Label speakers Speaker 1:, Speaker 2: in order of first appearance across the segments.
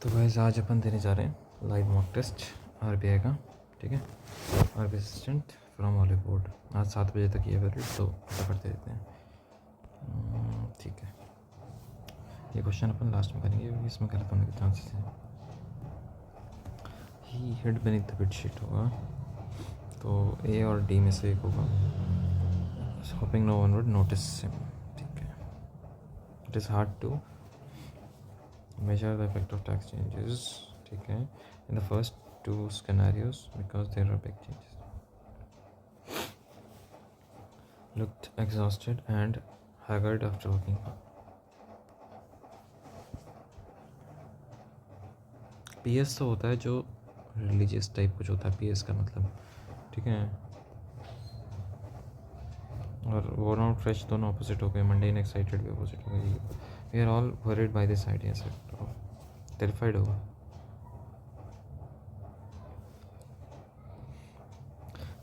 Speaker 1: तो गाइस आज अपन देने जा रहे हैं लाइव मॉक टेस्ट आरबीआई का, ठीक है। आरबीआई असिस्टेंट फ्रॉम हॉलीवुड आज 7 बजे तक ये वैलिड, तो फटाफट दे देते हैं। ठीक है, ये क्वेश्चन अपन लास्ट में करेंगे क्योंकि इसमें गलत होने के चांसेस हैं। He hid beneath the bedsheet होगा, तो ए और डी में से एक होगा। Hoping no one would notice him, ठीक है। It is hard to measure the effect of tax changes, ठीक है, in the first two scenarios because there are big changes. Looked exhausted and haggard after working. PS तो होता है जो religious type कुछ होता है, PS का मतलब, ठीक है। और वो नॉट फ्रेश दोनों ऑपोजिट हो गए, मंडे इन एक्साइटेड भी ऑपोजिट हो गई। We are all worried by this idea set, terrified होगा।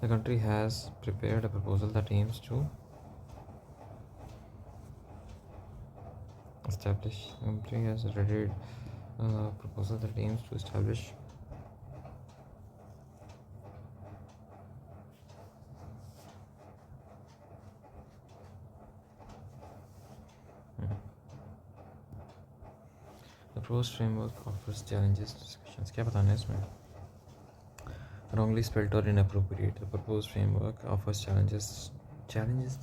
Speaker 1: The country has prepared a proposal that aims to establish. The country has ready a proposal that aims to establish the proposed framework offers challenges discussions. क्या बताना है इसमें? Wrongly spelled or inappropriate. The proposed framework offers challenges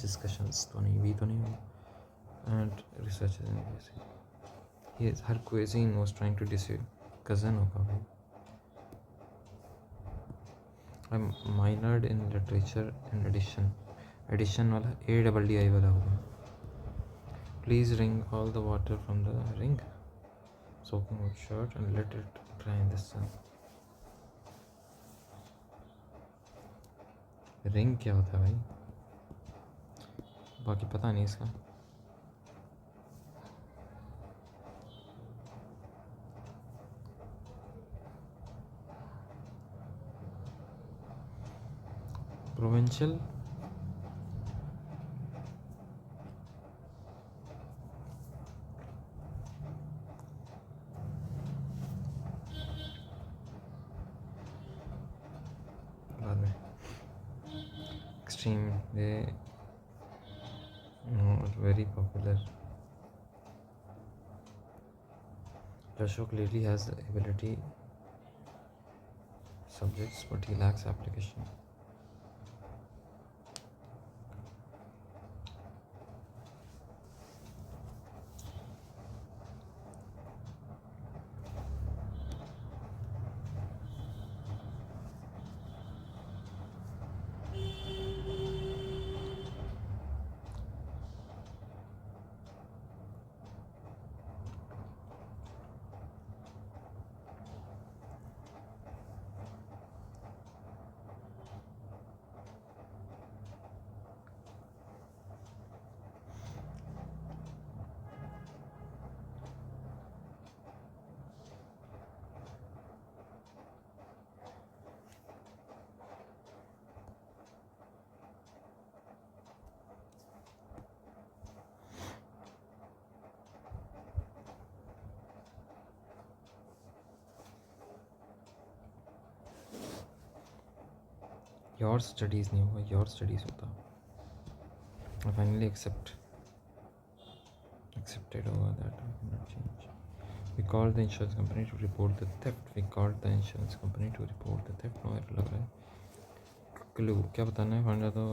Speaker 1: discussions तो नहीं, भी तो नहीं हुआ, and research is increasing. Yes, her cuisine was trying to deceive cousin होगा भाई। I minored in literature in addition वाला ADDI वाला होगा। Please wring all the water from the ring, soaking wet shirt and let it dry in the sun. Ring क्या होता है भाई, बाकी पता नहीं इसका। प्रोविंशियल बाद में extreme, they not very popular. Ashok clearly has the ability subjects but he lacks application. Your studies नहीं होगा, योर स्टडीज़ होता। फाइनली accepted होगा, that we cannot change. We called the insurance company to report the theft. We called the insurance company to report the theft. No error लग रहा है। Clue क्या बताना है, फाइंड तो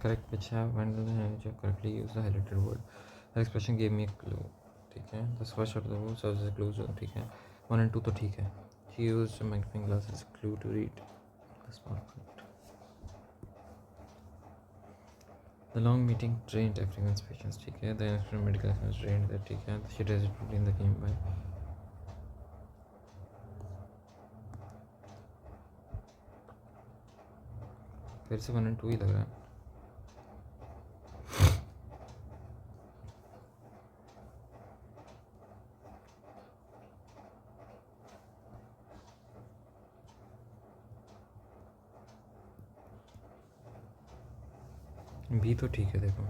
Speaker 1: करेक्ट पिच है, फाइंड है जो correctly use the highlighted word. The expression give me clue, ठीक है। The first of the word serves as clue, ठीक है। 1 and 2 तो ठीक है। He used a magnifying glass as a clue to read the small print. The long meeting drained everyone's patience, ठीक है। The instrument medical was drained, that ठीक है। She hesitated in the game by फिर से 1 and 2 ही लग रहा है। भी तो ठीक है, देखो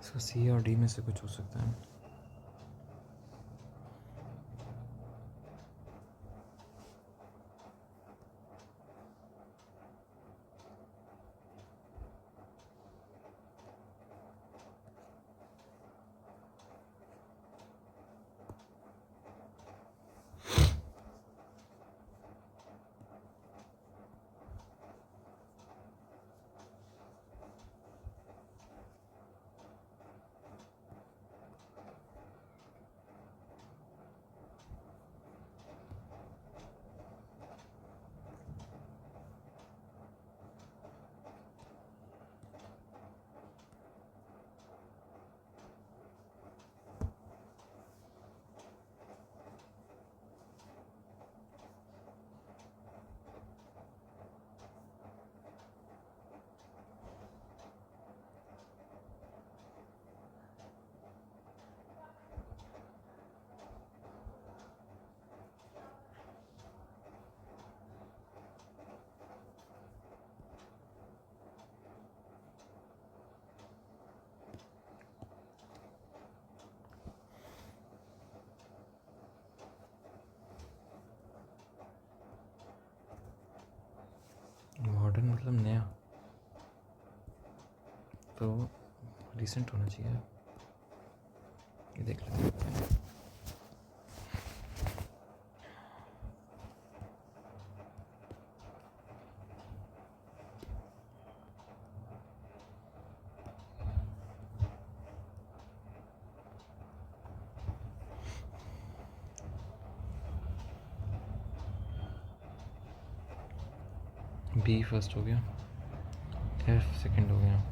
Speaker 1: इसका सी और डी में से कुछ हो सकता है. मॉडर्न मतलब नया, तो रिसेंट होना चाहिए. ये देख लेते हैं. बी फर्स्ट हो गया, एफ सेकंड हो गया.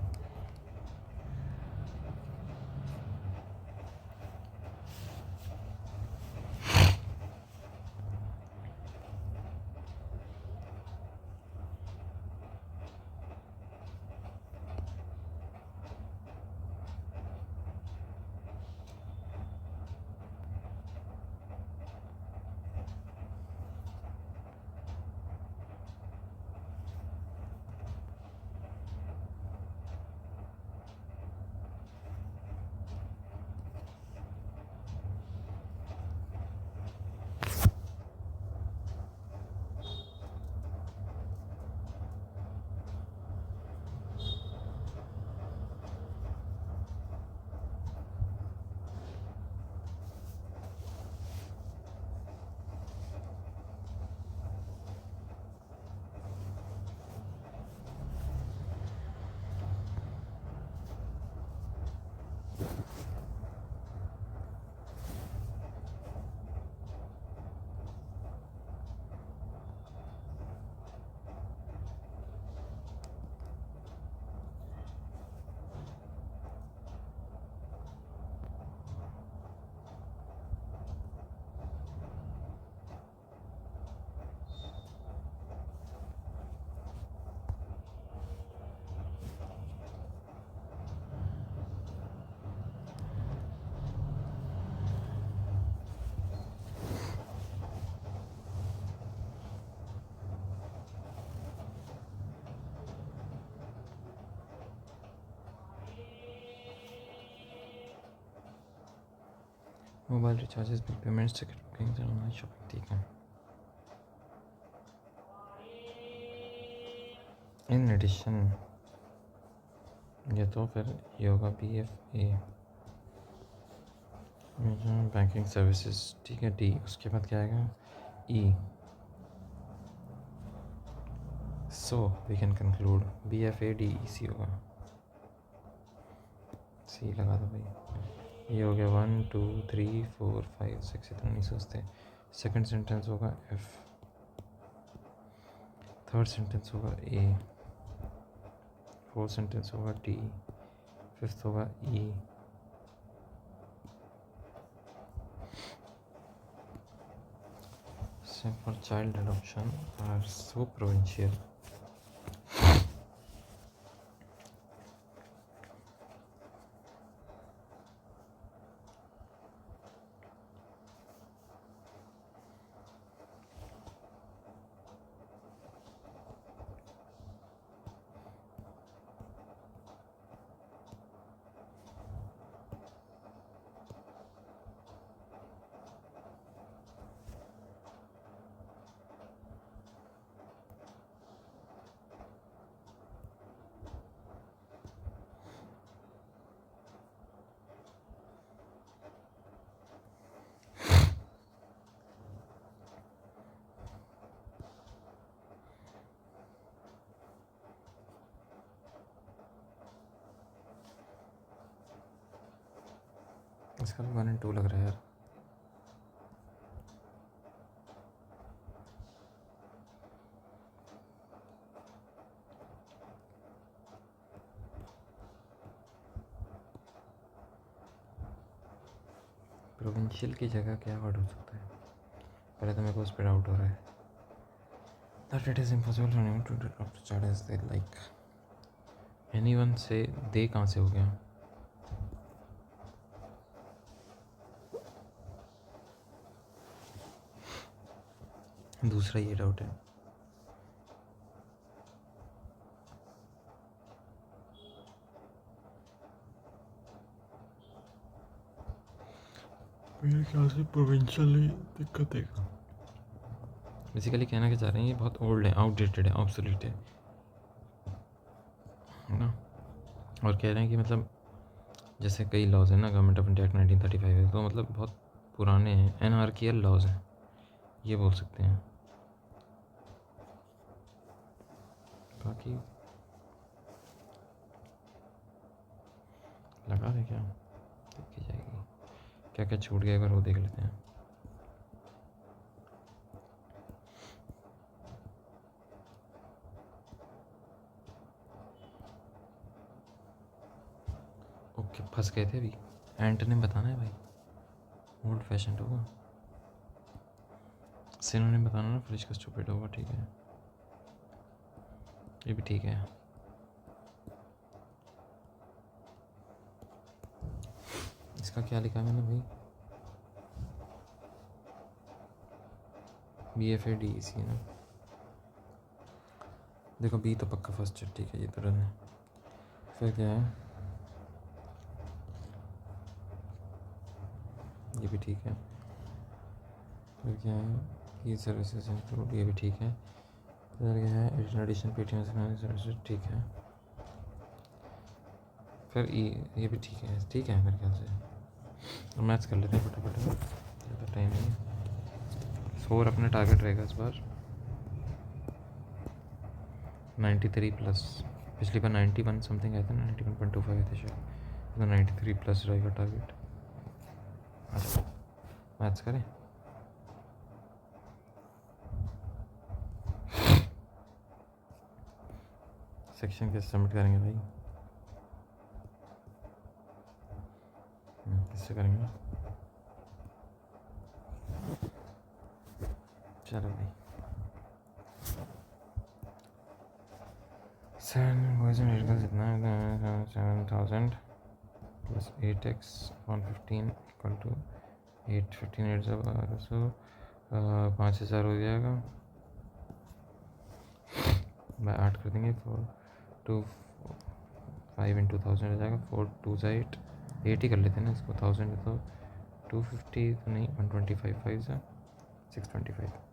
Speaker 1: Mobile recharges, bill payments, ticket booking, online shopping. ठीक है. इन एडिशन ये तो फिर ये होगा B F A, banking services. ठीक है. डी, उसके बाद क्या आएगा? E. So we can conclude B F A D E C होगा. सी लगा दो भाई. ये हो गया 1 2 3 4 5 6. इतना नहीं सोचते. सेकंड सेंटेंस होगा एफ, थर्ड सेंटेंस होगा ए, फोर्थ सेंटेंस होगा डी, फिफ्थ होगा ई. For child adoption are so provincial. इसका भी 1 and 2 लग रहा है यार। प्रोविंशियल की जगह क्या वर्ड हो सकता है? पहले तो मेरे को उस पर डाउट हो रहा है। That it is impossible for anyone to start as they like. Anyone से दे कहाँ से हो गया? दूसरा ये डाउट है। मेरे ख्याल से प्रोविंशियली दिक्कत है। बेसिकली कहना क्या चाह रहे हैं, ये बहुत ओल्ड है, आउटडेटेड है, ऑब्सोलीट है ना। और कह रहे हैं कि मतलब जैसे कई लॉज हैं ना, गवर्नमेंट ऑफ इंडिया एक्ट 1935 है, तो मतलब बहुत पुराने हैं, एनार्कियल लॉज हैं, ये बोल सकते हैं। बाकी लगा दे क्या, देखी जाएगी। क्या क्या छूट गया एक बार वो देख लेते हैं। ओके, फंस गए थे अभी। एंटोनिम बताना है भाई, ओल्ड फैशन होगा। सिनोनिम बताना ना, फ्रिज का स्टूपिड होगा। ठीक है, ये भी ठीक है। इसका क्या लिखा मैंने भाई? BFADEC है ना। देखो बी तो पक्का फर्स्ट है, ठीक है, ये तो रन है। फिर क्या है? ये भी ठीक है। फिर क्या है? ई सर्विसेज इंक्लूड, ये भी ठीक है। फिर क्या है? एडिशन पेटीएम सर्विसेज, ठीक है। फिर ये भी ठीक है, ठीक है मेरे ख्याल से। तो मैथ्स कर लेते हैं फटाफट, ज़्यादा टाइम नहीं है। स्कोर अपना टारगेट रहेगा इस बार 93+। पिछली बार 91 समथिंग आया था, 91.25 आए थे शायद, तो 93+ रहेगा टारगेट। अच्छा मैथ्स करें। सेक्शन कैसे सबमिट करेंगे भाई? किससे करेंगे? चलो भाई, 7 कितना है? 7000 प्लस 8x 115 इक्वल टू 815 8 5000 हो जाएगा। 8 कर देंगे, 4 2 5 × 1000 हो जाएगा। 4 2 8 8 ही कर लेते हैं ना इसको। 1000 तो 250 तो नहीं, 125 5 से 625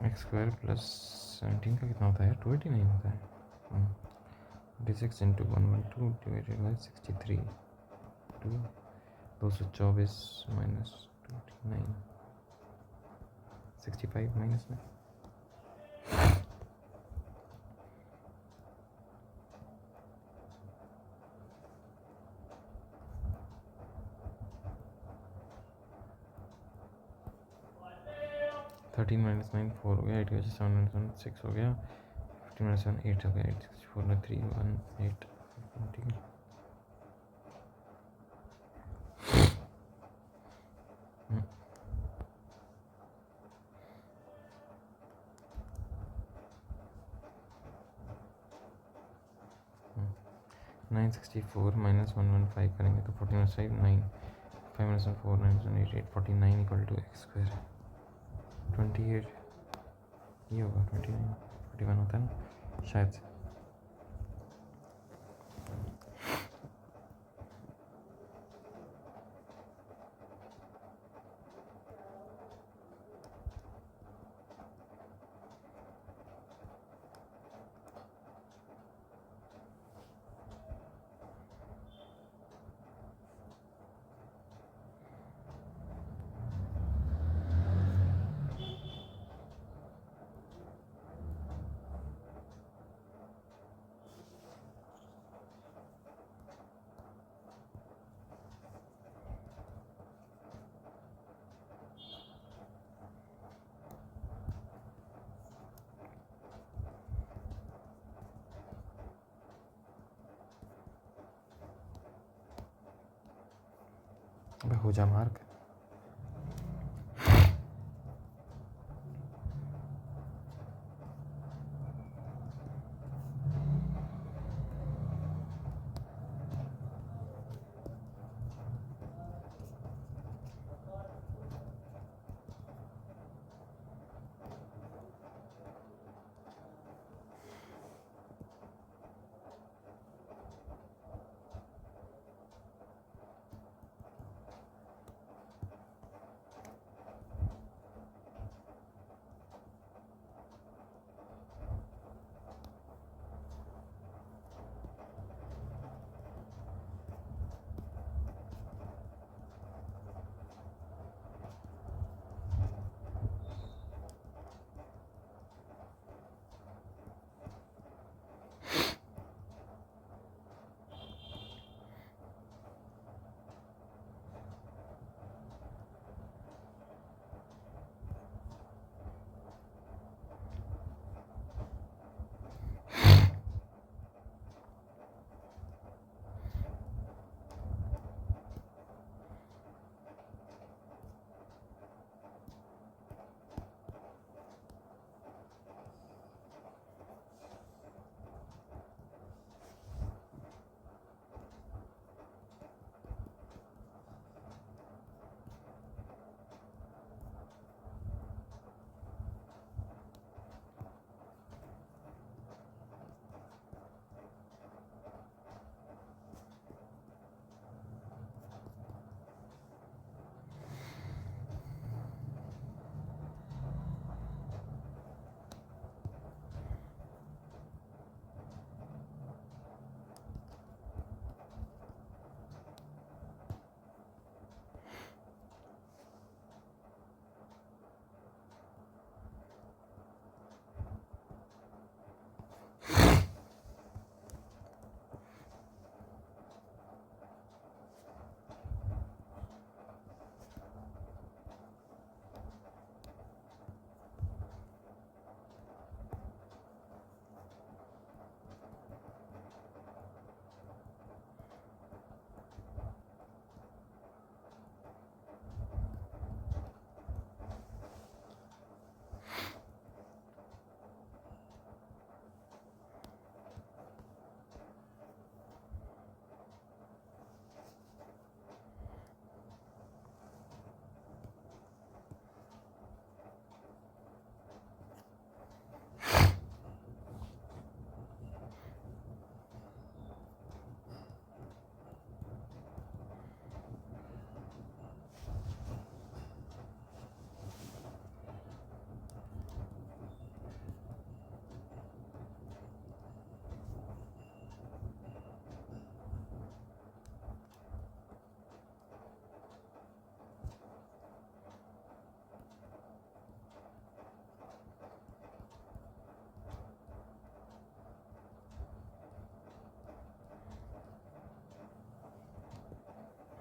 Speaker 1: x² प्लस 17 का कितना होता है? 289 होता है। 26 × 112 डिवाइडेड बाई 63 224 माइनस 29 65 माइनस में 13 - 9 4 हो गया। 8 की 7 - 1 6 हो गया। 15 - 7 8 हो गया। 8 64 में 3 1 8 ठीक है। नाइन 64 माइनस 115 करेंगे तो 14 - 5 9 5 - 1 4 9 - 1 8 8 49 इक्वल टू x²। 28 ये होगा। 29 41 होता है ना शायद से। हो जा मार्क।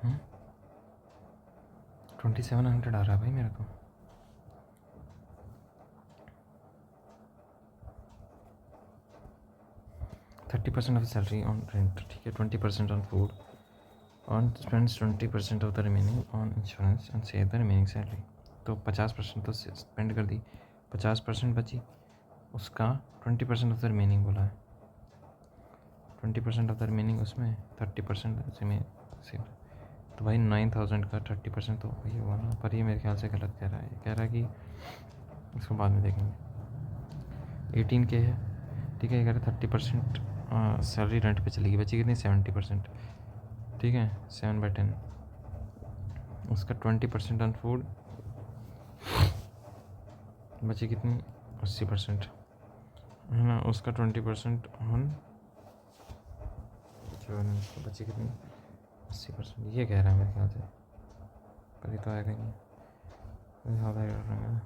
Speaker 1: हम्म, 2700 आ रहा है भाई मेरे को। %30 of the salary on rent, ठीक है, 20% on food, on spends 20% of the remaining on insurance and save the remaining salary। तो 50% तो स्पेंड कर दी, 50% बची, उसका 20% ऑफ द रिमेनिंग बोला है, 20% ऑफ द रिमेनिंग उसमें 30% उसमें सेव। तो भाई 9000 का 30% तो वही हुआ ना, पर ये मेरे ख्याल से गलत कह रहा है, कह रहा है कि इसको बाद में देखेंगे। 18K है, ठीक है, ये कह रहे 30% सैलरी रेंट पे चलेगी, बची कितनी 70%, ठीक है, 7/10, उसका 20% ऑन फूड, बची कितनी 80%, है ना, उसका 20% ऑन तो बची कितनी 80%, ये कह रहा है मेरे ख्याल से, पर ये तो आएगा ही नहीं, ज़्यादा कर रहे हैं।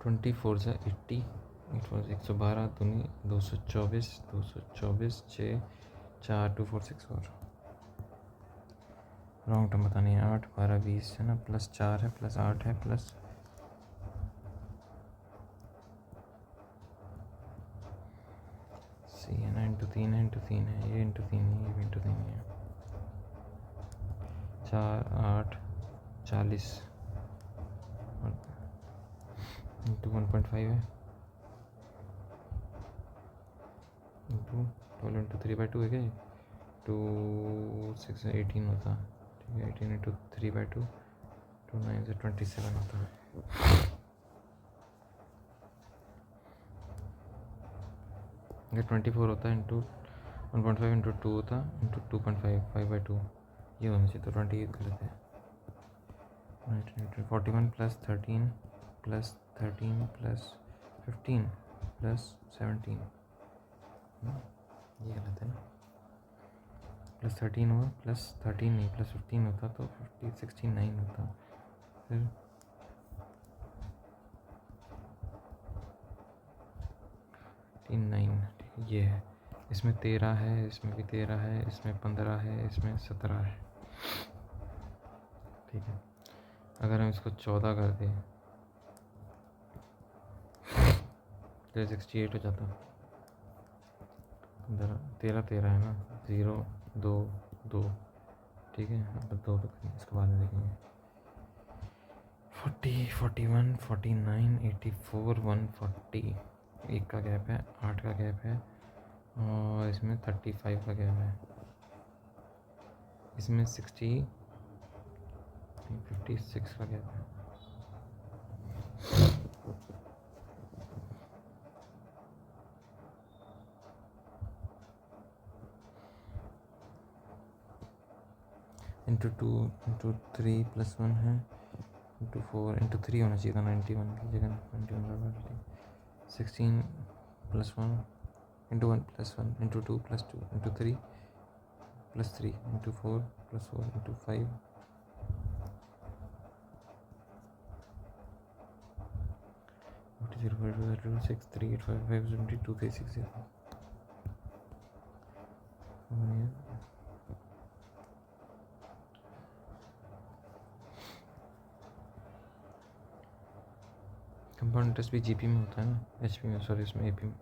Speaker 1: 24 से 80, 112 दूनी 224 6 4 2 4 6 और रॉन्ग टर्म पता नहीं है। 8 12 20 है ना, प्लस 4 है, प्लस 8 है, प्लस सी है ना, इंटू 3 है, इंटू 3 है, ये इंटू 3 नहीं, ये भी इंटू 3 नहीं है। 4 8 40 इंटू 1.5 है, इंटू 12 इंटू 3/2 है क्या, 2 6 18 होता, ठीक है। 18 इंटू 3/2 2 9 से 27 होता है। अगर 24 होता है इंटू 1.5 इंटू 2 होता इंटू 2.5 5/2, ये होना चाहिए, तो 28 गलत है। 41 प्लस 13 प्लस 13 प्लस 15 प्लस 17, ये गलत है ना। प्लस 13 हुआ, प्लस 13 नहीं, प्लस 15 होता तो 69 होता। फिर 9, ठीक है, ये है। इसमें 13 है, इसमें भी 13 है, इसमें 15 है, इसमें 17 है, ठीक है। अगर हम इसको 14 कर दें तो 68 हो जाता। 13 है ना, 0 2 2, ठीक है। अब 2 इसके बाद में देखेंगे। 40 41 49 84 140, 1 का गैप है, 8 का गैप है, और इसमें 35 का गैप है। इसमें 56 का गैप है। इंटू 2 इंटू 3 प्लस 1 है, इंटू 4 इंटू 3 होना चाहिए था, 91 की जगह 91 16 plus 1 into 1 plus 1 into 2 plus 2 into 3 plus 3 into 4 plus 4 into 5 0 6 3 8 5 5 72 3 6 0। Compound interest भी जीपी में होता है ना, एचपी में, सॉरी इसमें एपी में,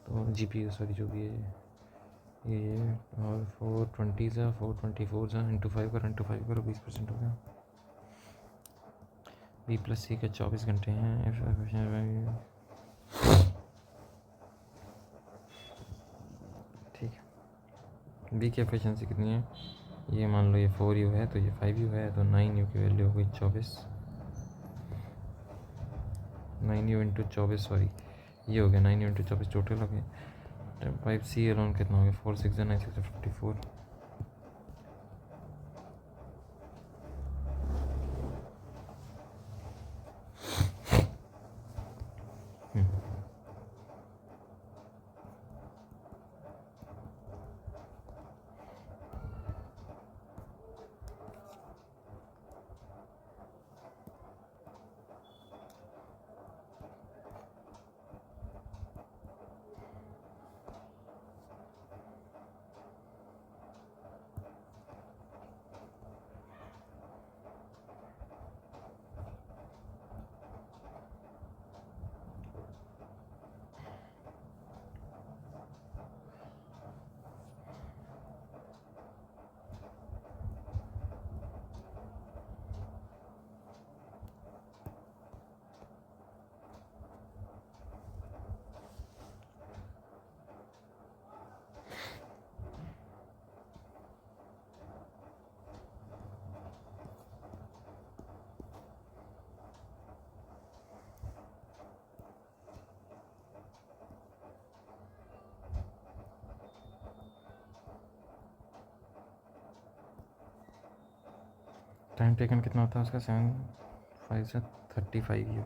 Speaker 1: तो जीपी सॉरी जो भी है ये और 420 सा 424 सा इंटू 5 करो 20% हो गया। बी प्लस सी के 24 घंटे हैं। ठीक है, बी की एफिशिएंसी कितनी है, ये मान लो ये 4U है तो ये 5U है, तो 9U की वैल्यू हो गई 24। 9U इंटू 24, सॉरी ये हो गया 9U इंटू 24 टोटल हो गया। 5C अराउंड कितना हो गया, 4 6 9 6 54। टाइम टेकन कितना होता है उसका, 7 5 से 35U।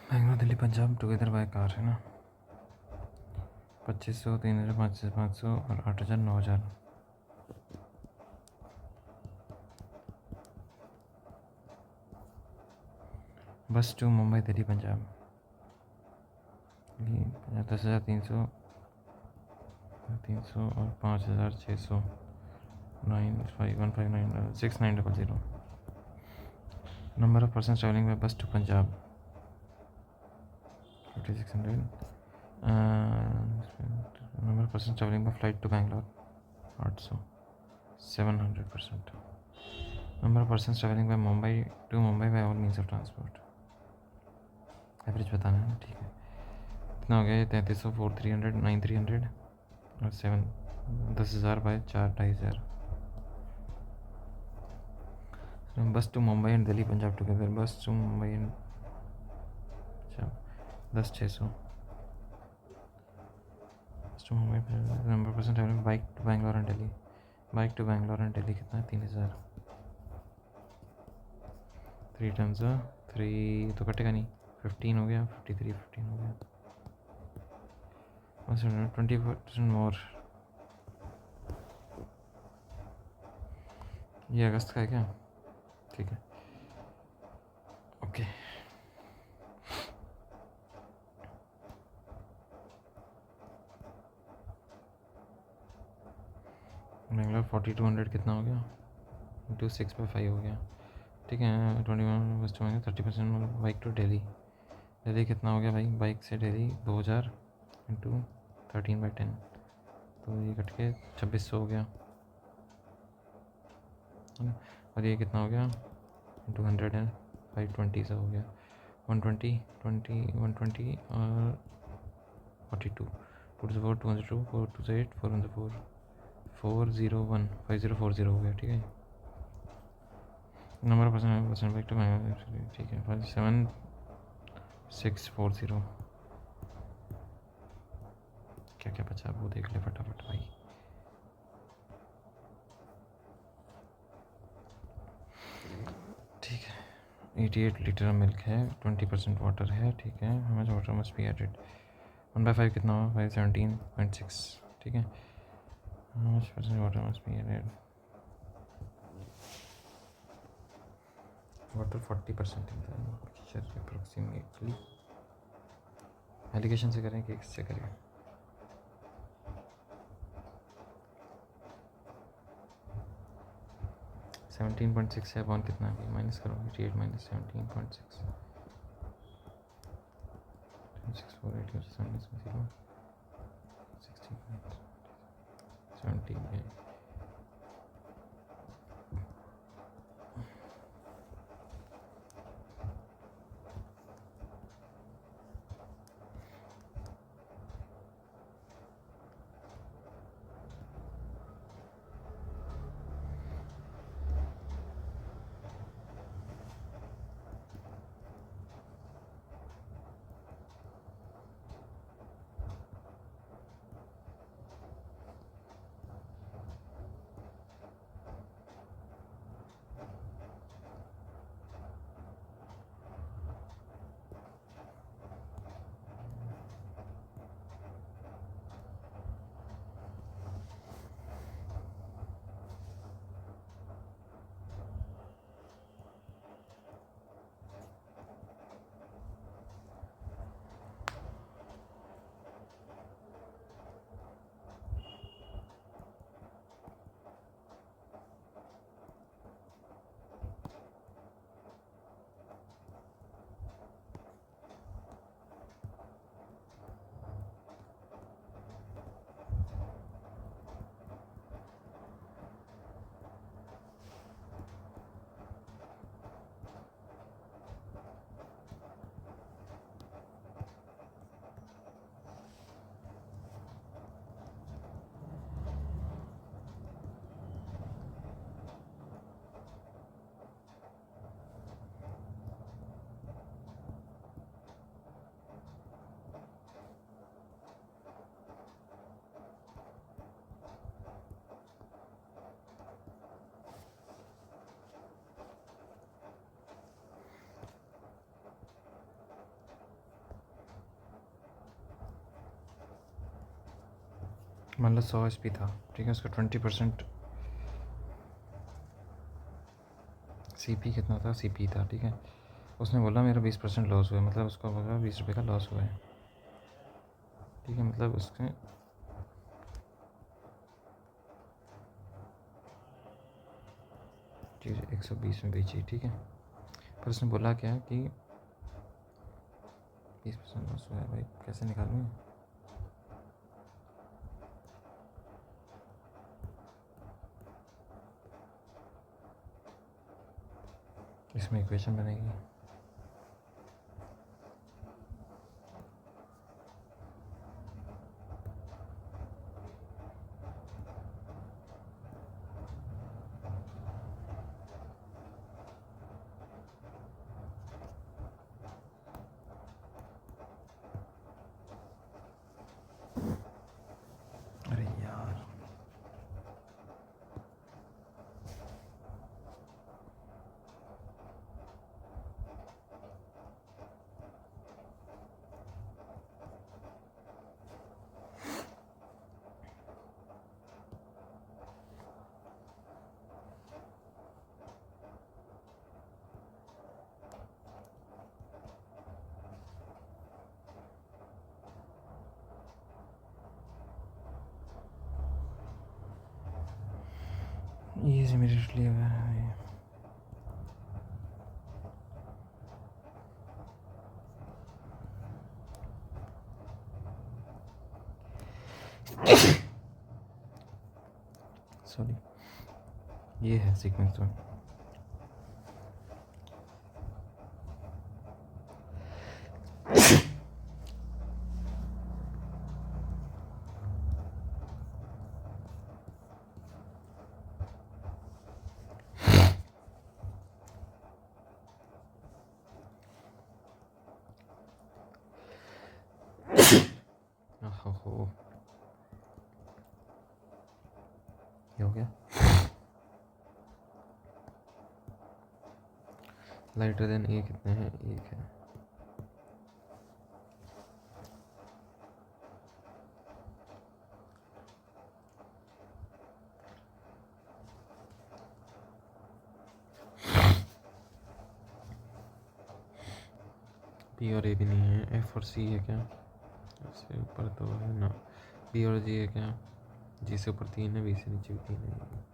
Speaker 1: Bangalore Delhi Punjab together by car है ना, 2500, 3000, 5500 और 8000, 9000। बस टू मुंबई दिल्ली पंजाब 10,300 और 5,600, 95159 6900। Number of person travelling by bus to Punjab 5600। Number of person travelling by flight to Bangalore 800, 700%। Number of person travelling by Mumbai to Mumbai by all means of transport. Average बताना है, ठीक है। कितना हो गया ये? 3300, 4300, 9300 और 10,000 bye 4, 2,500। Bus to Mumbai and Delhi Punjab together, bus to Mumbai and 10,600। Bus to Mumbai. Number person travelling bike to Bangalore and Delhi, bike to Bangalore and Delhi कितना है? 3,000। 3 टाइम्स 3 तो कटेगा नहीं, 15 हो गया, 53, 15 हो गया। 20% मोर। ये अगस्त का है क्या? ठीक है, ओके। बेंगलोर 4200 कितना हो गया? 26/5 हो गया, ठीक है। 21 bus to 30%। Bike to Delhi, Delhi कितना हो गया भाई? बाइक से दिल्ली 2000 इंटू 13/10, तो ये कट के 2600 हो गया, और ये कितना हो गया? इंटू 100 है, 520 हो गया। 120 और 42, 2 4 2 2 4 2 8 4 4 401 5040 हो गया, ठीक है। नंबर परसेंट बाइक टू, ठीक है। 7640। क्या क्या बचा वो देख ले फटाफट भाई। ठीक है, 88 लीटर मिल्क है, 20% वाटर है, ठीक है। How much water must be added? 1/5 कितना हुआ? 517.6, ठीक है। How much percent water must be added? Water 40% approximately. Alligation से करें कि इससे करें? -17.6 है, अपॉन कितना है? माइनस करो, 88 - 17.6, 648 -0 16.17 है। मान लो 100 SP था, ठीक है, उसका 20% CP कितना था, CP था, ठीक है। उसने बोला मेरा 20% लॉस हुआ है, मतलब उसका बोला 20 रुपये का लॉस हुआ है, ठीक है। मतलब उसके चीज़ 120 में बेची, ठीक है। पर उसने बोला क्या कि 20% लॉस हुआ है। भाई कैसे निकालूँ? इसमें इक्वेशन बनेगी। अरे यार, ये इमीडिएटली है। सॉरी, ये है सीक्वेंस में। हो ये हो गया। लाइटर देन ए कितने हैं? 1 है। P और A भी नहीं है। F और C है क्या? इससे ऊपर तो है ना। B और G है क्या? G से ऊपर 3 है, B से नीचे भी 3 है।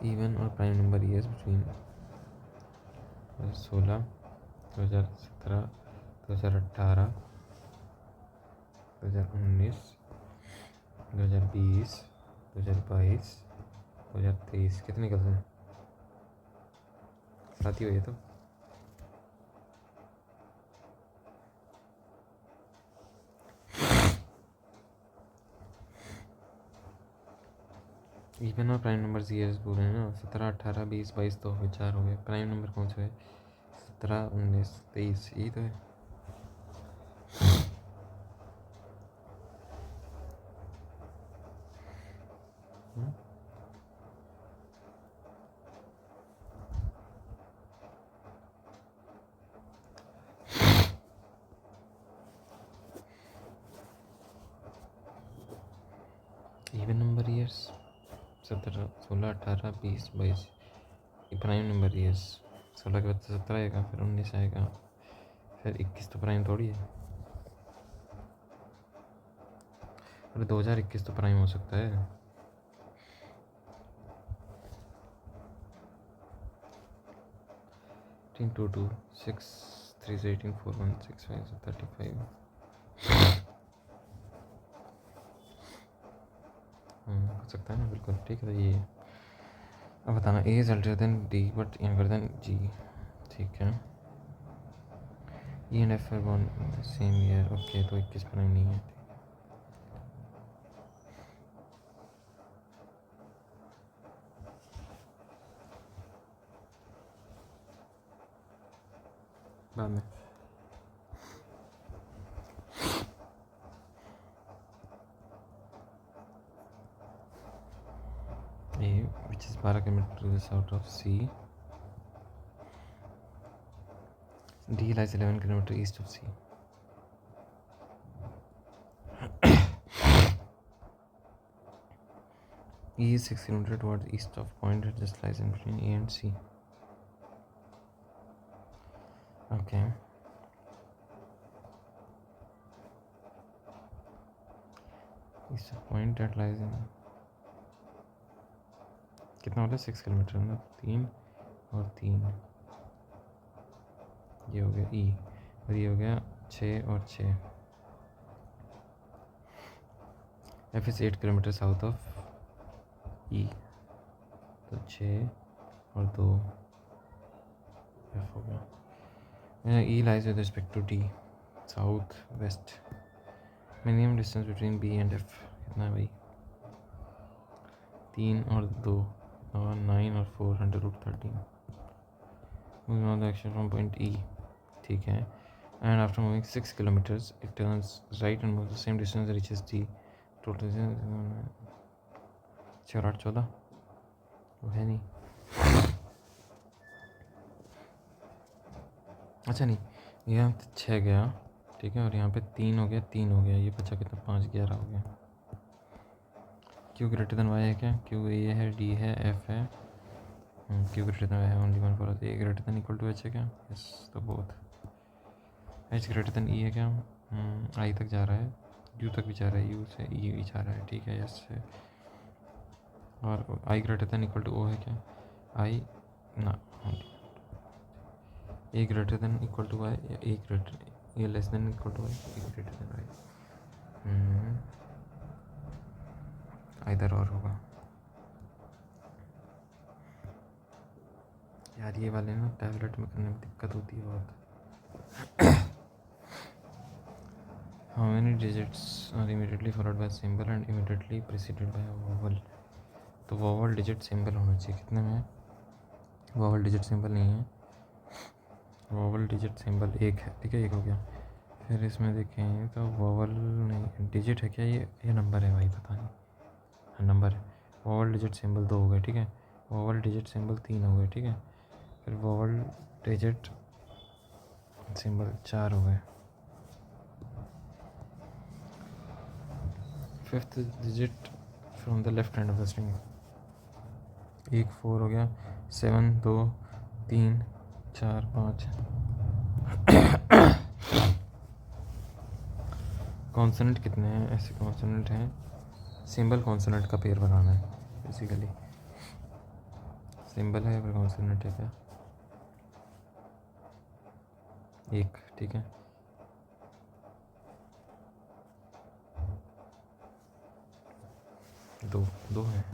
Speaker 1: इवन और प्राइम नंबर ईयर्स बिटवीन 2016, 2017, 2018, 2019, 2020, 2022, 2023 कितने निकलते हैं? साथ ही हो ये तो। इवन और प्राइम नंबर ईयर्स बोल रहे हैं ना। 17, 18, 20, 22 तो हो गए, 4 हो गए। प्राइम नंबर कौन से है? 17, 19, 23, यही तो है। Even number years 17, 16, 18, 20, 22। Prime number years 16 के बाद 17 आएगा, फिर 19 आएगा, फिर 21 तो प्राइम थोड़ी है। अरे 2021 तो प्राइम हो सकता है। टीन 2, 2, 6, 3, 18, 4, 1, 6, 5, 35। हो सकता है ना, बिल्कुल ठीक है। ये अब बताना, A is older than D but younger than G, ठीक है। E and F are born same year, okay. तो 21 प्राइम नहीं है। बाद में A which is 12 kilometers to the south of C, D lies 11 kilometers east of C. E is 6 km towards east of point that just lies in between A and C. Okay. East of point that lies in कितना हो गया 6 kilometre ना 3 और 3 ये हो गया E और ये हो गया 6 और 6 F is 8 kilometre south of E तो 6 और 2 F हो गया E lies with respect to D south west minimum distance between B and F कितना है भाई 3 और 2 और 9 और 4 under root 13 moving on the action from point E ठीक है and after moving 6 kilometers it turns right and moves the same distance reaches D total 4 8 14 वो है नहीं अच्छा नहीं यहाँ 6 गया ठीक है और यहाँ पे 3 हो गया 3 हो गया ये बचा कितना 5 11 हो गया Q ग्रेटर देन Y है क्या Q ये है D है F है Q ग्रेटर देन Y है only one for A greater than equal to H है क्या यस तो both H greater than E है क्या I तक जा रहा है U तक भी जा रहा है U से E भी जा रहा है ठीक है यस है और I greater than equal to O है क्या I ना A greater than equal to Y या A ग्रेटर ये less than equal to Y A greater than Y इधर और होगा यार ये वाले ना टैबलेट में करने में दिक्कत होती है बहुत How many digits are immediately followed by symbol and immediately preceded by a vowel तो vowel digit symbol होना चाहिए कितने में है vowel digit symbol नहीं है vowel digit symbol एक है ठीक है एक हो गया फिर इसमें देखें तो vowel नहीं digit है क्या ये नंबर है भाई पता नहीं नंबर है वोवल डिजिट सिंबल 2 हो गए ठीक है वोवल डिजिट सिंबल 3 हो गए ठीक है फिर वोवल डिजिट सिंबल 4 हो गए fifth digit from the left hand of the string 1 4 हो गया 7 2 3 4 5 कॉन्सोनेंट कितने हैं ऐसे कॉन्सोनेंट हैं सिंबल कॉन्सोनेंट का पेयर बनाना है बेसिकली सिंबल है फिर कॉन्सोनेंट है क्या एक ठीक है दो है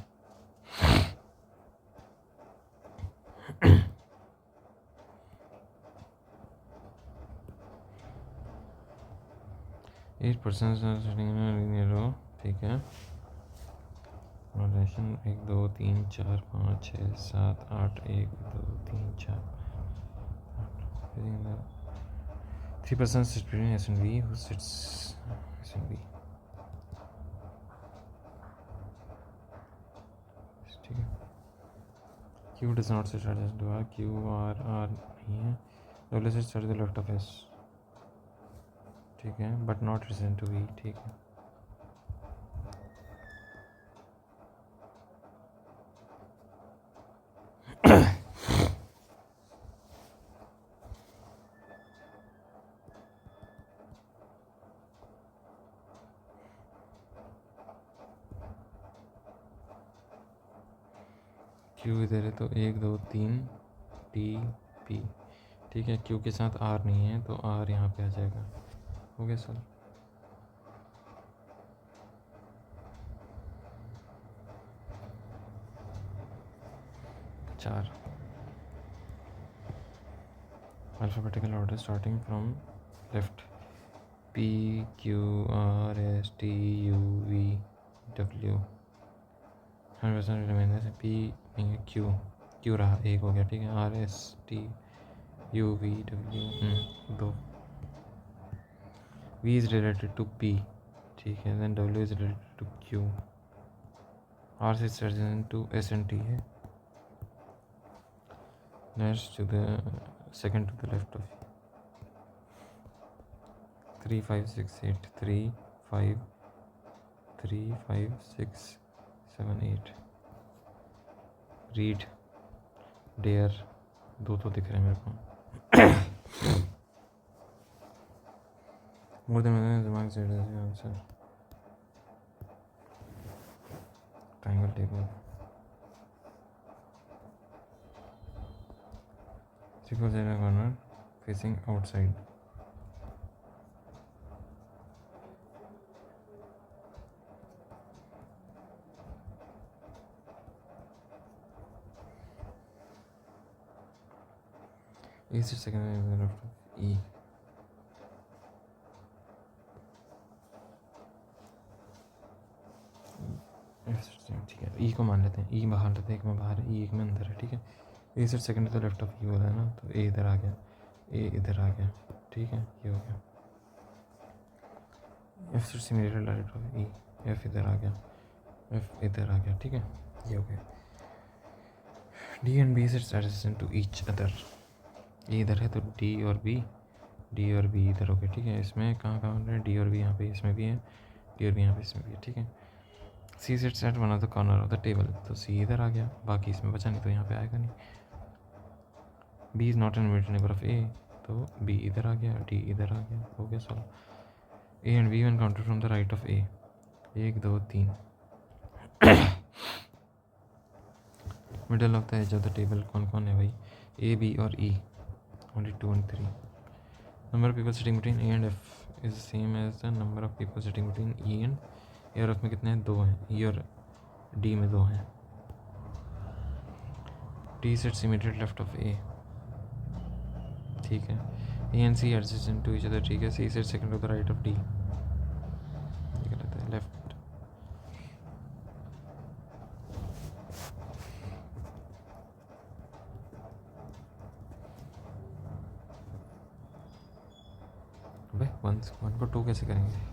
Speaker 1: एट परसेंट ठीक है relation 1 2 3 4 5 6 7 8 1 2 3 4 3% sits between S and V who sits S and V ठीक है Q does not sit at S do R Q R R नहीं है W sits at the left of S ठीक है but not adjacent to V ठीक है Q इधर है तो 1 2 3 टी पी ठीक है क्यू के साथ आर नहीं है तो आर यहाँ पे आ जाएगा हो गया सर चार alphabetical order starting from left P Q R S T U V W 100% remainder P नहीं है क्यू रहा एक हो गया ठीक है R S T U V W 2 V is related to P ठीक है then W is related to Q R is adjacent to S and T है next to the second to the left of 3 5 6 8 3 5 3 5 6 7 8 read, dare, दो तो दिख रहे हैं मेरे को। मोर देन दिमाग से answer triangle table sequel side corner facing outside. E is second left of E. ठीक है, ई को मान लेते हैं, ई बाहर लेते हैं, एक में बाहर है, ई एक में अंदर है, ठीक है। ए से सेकंड तो लेफ्ट ऑफ ई बोला है ना, तो ए इधर आ गया, ए इधर आ गया, ठीक है, ये हो गया। एफ से similar direct of E, F इधर आ गया, एफ इधर आ गया, ठीक है, ये हो गया। D and B sets adjacent to each other, ये इधर है तो डी और बी इधर हो गया, ठीक है। इसमें कहाँ बन रहे हैं, डी और बी यहाँ पे इसमें भी है, डी और बी यहाँ पे इसमें भी है, ठीक है। C sets at one of the corner of the table, तो सी इधर आ गया, बाकी इसमें बचा नहीं तो यहाँ पे आएगा नहीं। B is not an immediate neighbour of A, तो बी इधर आ गया, डी इधर आ गया, हो गया solve. A and B one counted from the right of A, 1 2 3। Middle of the edge of the table कौन कौन है भाई, ए बी और E, only 2 and 3। Number of people sitting between A and F is same as the number of people sitting between E and A और F में कितने हैं, 2 हैं, ई और डी में 2 हैं। D sets immediate left of A, ठीक है। A and C adjacent to each other, ठीक है। C set second of the right of D, ये गलत है, लेफ्ट। अबे 1 को 2 कैसे करेंगे,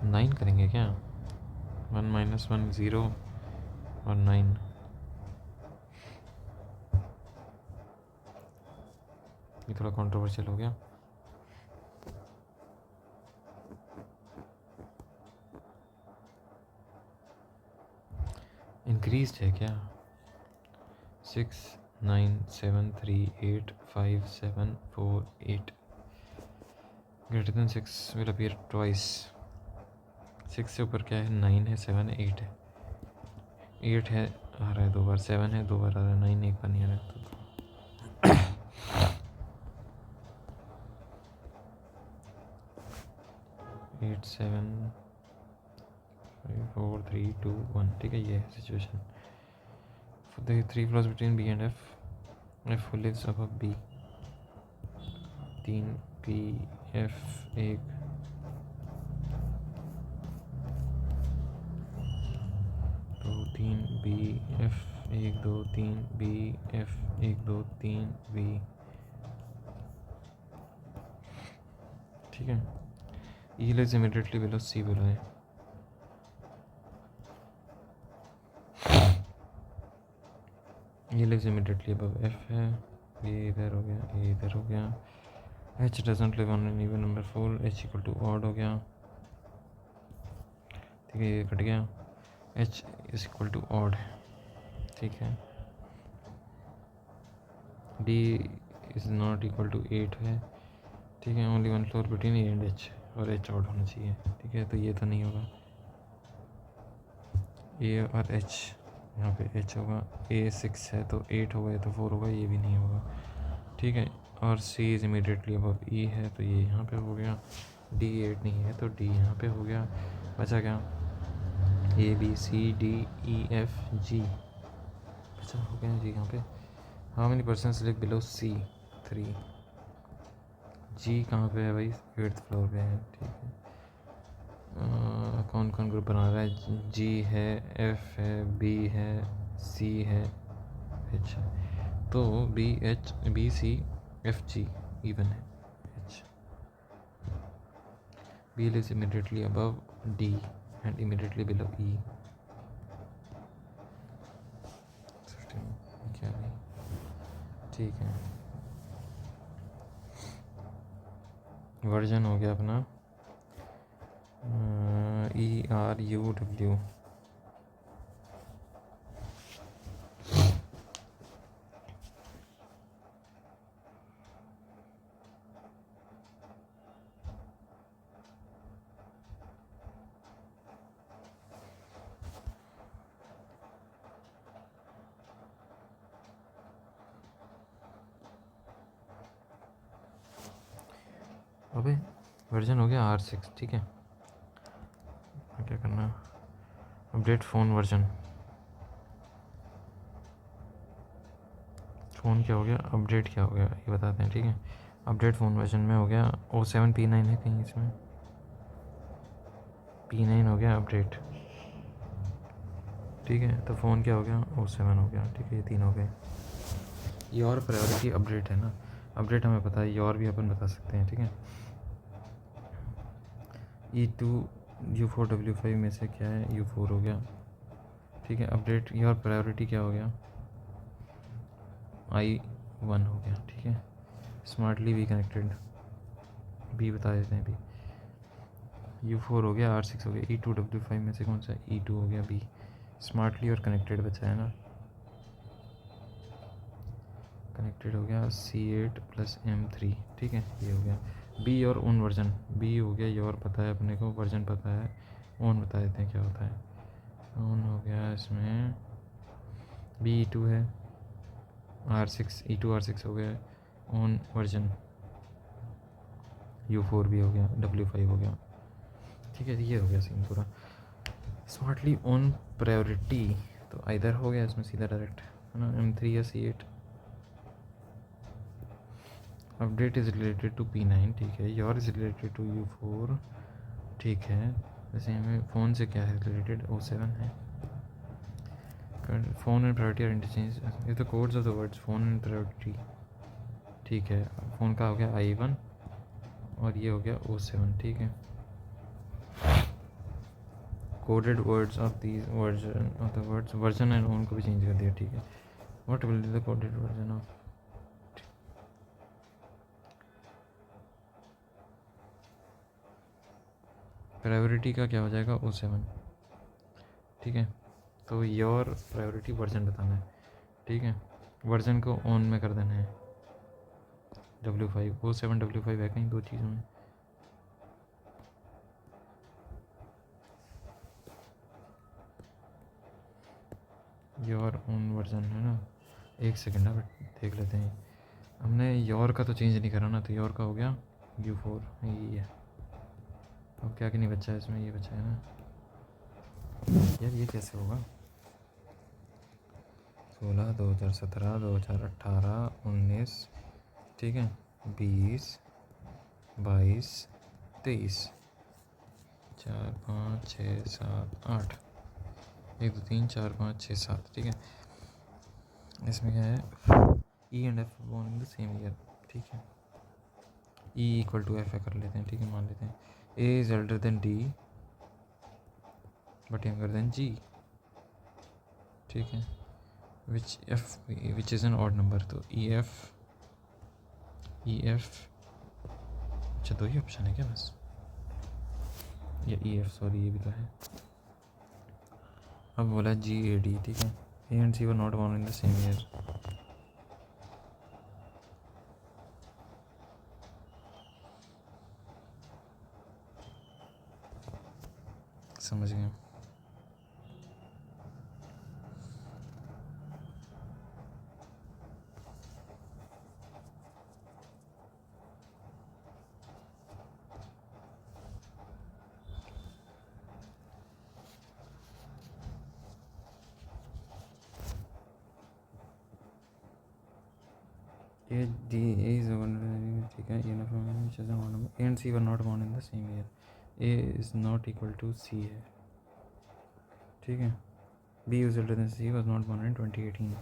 Speaker 1: नाइन करेंगे क्या, 1 - 1 0 और 9, ये थोड़ा कंट्रोवर्शियल हो गया। इंक्रीज है क्या, 6 9 7 3 8 5 7 4 8 greater than 6 will appear twice. 6 से ऊपर क्या है, 9 है, 7 है, 8 है। 8 है आ रहा है 2 बार, 7 है 2 बार आ रहा है, 9 एक बार नहीं आ रहा है, तो 8 7 5 4 3 2 1, ठीक है, ये है situation. For the 3 floors between B and F, F who lives above B, 3 P F 1 2 3 B F 1 2 3 B F 1 2 3 B, ठीक है। E lives immediately below C below है, ये लिव्स इमीडिएटली अबव F है, ये इधर हो गया, ये इधर हो गया। H doesn't live on an even number 4, H equal to odd हो गया, ठीक है, ये कट गया, H is equal to odd, ठीक है। D is not equal to 8 है, ठीक है। Only 1 floor between A and H, और H ऑड होना चाहिए, ठीक है, तो ये तो नहीं होगा। A और H, यहाँ पे H होगा, A 6 है तो 8 होगा, या तो 4 होगा, ये भी नहीं होगा, ठीक है। और C is immediately above E है, तो ये यहाँ पे हो गया। D 8 नहीं है तो D यहाँ पे हो गया, बचा क्या, A B C D E F G, बचा हो गया जी यहाँ पे। How many persons live below C, 3। G कहाँ पे है भाई, 8th फ्लोर पे है, ठीक है। कौन कौन ग्रुप बना रहा है, G है, F है, B है, C है, H है, तो B C F G even है, H। B lives immediately above D and immediately below E, क्या नहीं, ठीक है। वर्जन हो गया अपना ERUW। अबे वर्जन हो गया R6। ठीक है, क्या करना, अपडेट फ़ोन वर्जन। फ़ोन क्या हो गया, अपडेट क्या हो गया ये बताते हैं। ठीक है, अपडेट फ़ोन वर्जन में हो गया O7 P9 है कहीं इसमें, P9 हो गया अपडेट। ठीक है, तो फ़ोन क्या हो गया, O7 हो गया। ठीक है, ये 3 हो गए। ये और प्रायोरिटी अपडेट है ना, अपडेट हमें पता है, ये और भी अपन बता सकते हैं। ठीक है, E2 U4 W5 में से क्या है, U4 हो गया। ठीक है, अपडेट ये और प्रायोरिटी क्या हो गया, I1 हो गया। ठीक है, स्मार्टली भी कनेक्टेड भी बता देते हैं। भी U4 हो गया, R6 हो गया, E2 W5 में से कौन सा, E2 हो गया। B स्मार्टली और कनेक्टेड बचा है ना, कनेक्टेड हो गया C8 + M3। ठीक है, ये हो गया। बी और ओन वर्जन, बी हो गया, ये और पता है अपने को, वर्जन पता है, ओन बता देते हैं क्या होता है। ओन हो गया इसमें B2 है, R6 E2 R6 हो गया, ओन वर्जन U4 भी हो गया, W5 हो गया। ठीक है, ये हो गया सीन पूरा। स्मार्टली ऑन प्रायोरिटी तो इधर हो गया इसमें सीधा डायरेक्ट, है ना, M3 या C8। Update is related to P9। ठीक है, your is related to U4। ठीक है, वैसे हमें फ़ोन से क्या है रिलेटेड, O7 है। Phone and priority are interchange, ये तो codes of the words, phone and priority. ठीक है, फ़ोन का हो गया I1 और ये हो गया O7। ठीक है, coded words of these version of the words, version and own को भी चेंज कर दिया। ठीक है, what will be the coded version of, priority का क्या हो जाएगा, O7। ठीक है, तो योर प्रायोरिटी वर्जन बताना है। ठीक है, वर्जन को ऑन में कर देना है, W5 O7 W5 है कहीं दो चीज़ों में। योर ऑन वर्जन है ना, एक सेकेंड है, देख लेते हैं। हमने योर का तो चेंज नहीं करा ना, तो योर का हो गया U4, यही है। अब क्या कि नहीं बचा है इसमें, ये बचा है ना यार, ये कैसे होगा, 16 2017 2018 19। ठीक है, 20 22 23 4 5 6 7 8 1 2 3 4 5 6 7। ठीक है, इसमें क्या है, E and F born in the same year. ठीक है, E = F कर लेते हैं। ठीक है, मान लेते हैं A is elder than D but younger than G। ठीक है, which is an odd number, तो EF अच्छा, दो ही ऑप्शन है क्या बस, या EF, सॉरी ये भी तो है। अब बोला GAD। ठीक है, A and C were not born in the same year. समझ गए। A is one, ठीक है, uniform which is a one number. A and C were not born in the same year. A is not equal to C है। ठीक है, B is older than C was not born in 2018।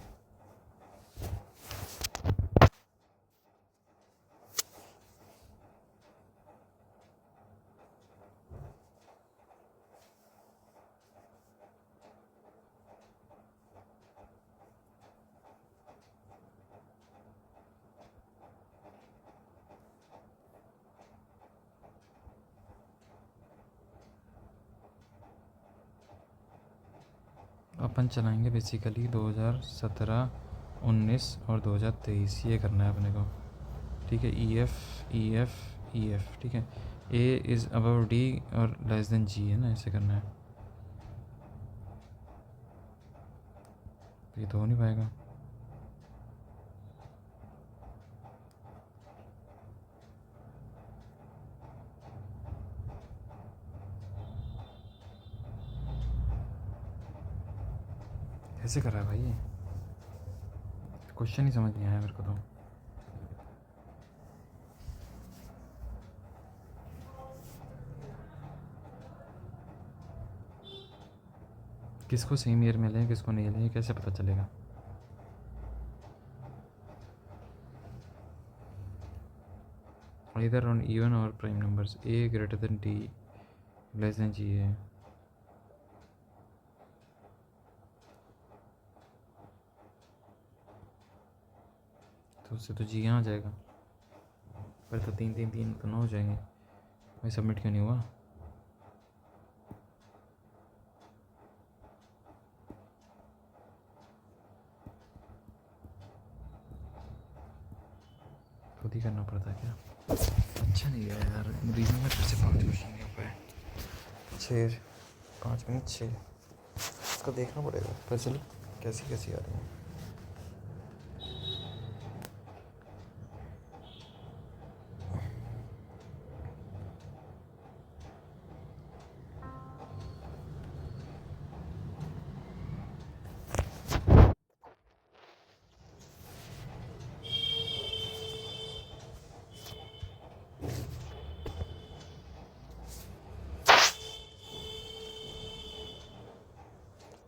Speaker 1: अपन चलाएंगे basically 2017, 19 और 2023, ये करना है अपने को, ठीक है। E F E F E F, ठीक है। ए इज़ अबव डी और लेस देन जी, है ना, ऐसे करना है। ये तो हो नहीं पाएगा। कैसे कर रहा है भाई ये? क्वेश्चन ही समझ नहीं आया मेरे को तो। किसको सेम ईयर में लें, किसको नहीं लें, कैसे पता चलेगा? इधर ऑन इवन और prime numbers, A greater than D less than G है, तो उससे तो जी यहाँ आ जाएगा। पर तो 3 3 3 तो 9 हो जाएंगे भाई। सबमिट क्यों नहीं हुआ? खुद ही करना पड़ता है क्या? अच्छा नहीं गया यार। रीजनिंग में फिर से 5 क्वेश्चन नहीं हो पाए। 6, 5 में 6, इसको देखना पड़ेगा। पर चलो कैसी कैसी आ रही है।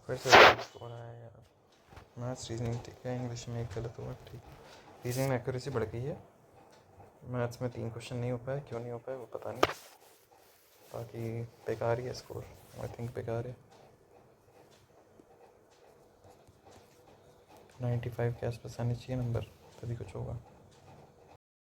Speaker 1: फिर से हो रहा है यार। मैथ्स रीजनिंग ठीक है, इंग्लिश में एक गलत हुआ, ठीक है। रीजनिंग में एक्यूरेसी बढ़ गई है। मैथ्स में 3 क्वेश्चन नहीं हो पाए, क्यों नहीं हो पाए वो पता नहीं। बाकी बेकार ही है स्कोर, आई थिंक बेकार है। 95 के आसपास आने चाहिए नंबर, तभी कुछ होगा।